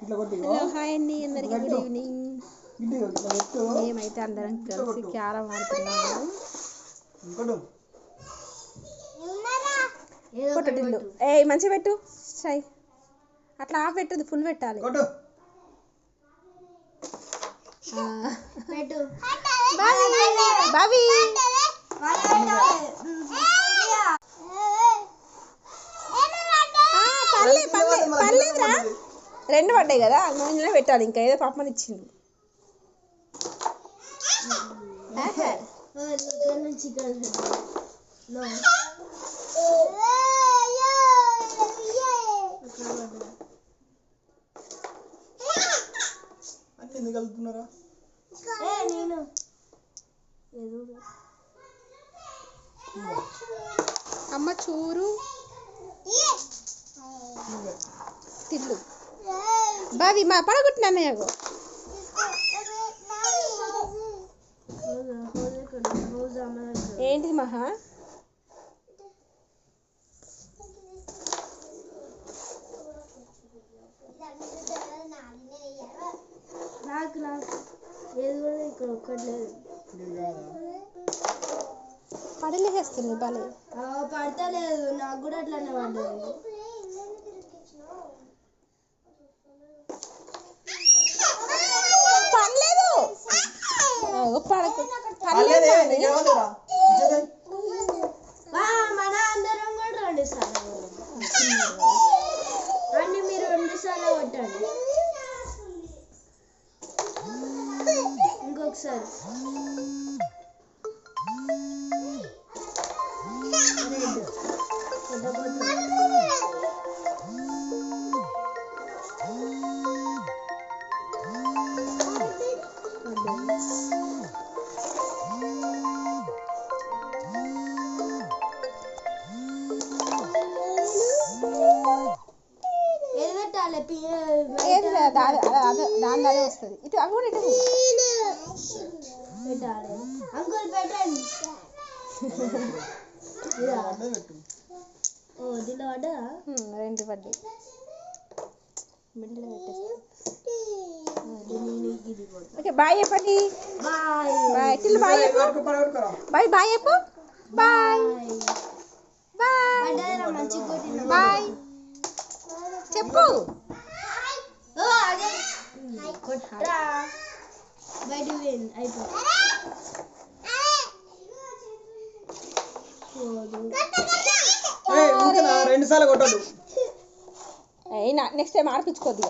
Hello hi అండి, అందరికీ good evening. మేమైతే అందరం కలిసి క్యారమ్ ఆడుతున్నాము. కొట్టటిల్లు ఏ మంచిగా పెట్టు షై, అట్లా ఆఫ్ పెట్టదు, ఫుల్ పెట్టాలి. బాబీ పర్లేదురా, రెండు పడ్డాయి కదా, నూనెలో పెట్టాలి. ఇంకా ఏదో పాపని ఇచ్చిండు. అమ్మ చూరు తిల్లు బావి మా పడగొట్టినాను. ఏంటిది మహా? నాకు ఏది కూడా ఇక్కడ ఒక్కట్లేదు. పడలేస్తుంది బాలే, పడతలేదు. నాకు కూడా అట్లానే పడ్డది. పడలేదు మన అందరం కూడా 2 సార్లు అన్ని మీరు 2 సార్లు కొట్టండి. ఇంకొకసారి దాని అదే వస్తుంది. ఇటు అవి కూడా ఇటు పెట్టాలి. అంకుల్ పెట్టండి. దీనిలో పడ్డా 2 పడ్డాయి. మిడిల్ పెట్టేస్తా. ఓకే బాయ్ చెప్పండి. బాయ్ టిల్ బాయ్ చెప్పు. బాయ్ బాయ్ చెప్పు. బాయ్ బాయ్ బాయ్ చెప్పు. బయట అయిపోయి 2 సార్లు కొట్టదు. Next time ఆడిపించుకోద్దు.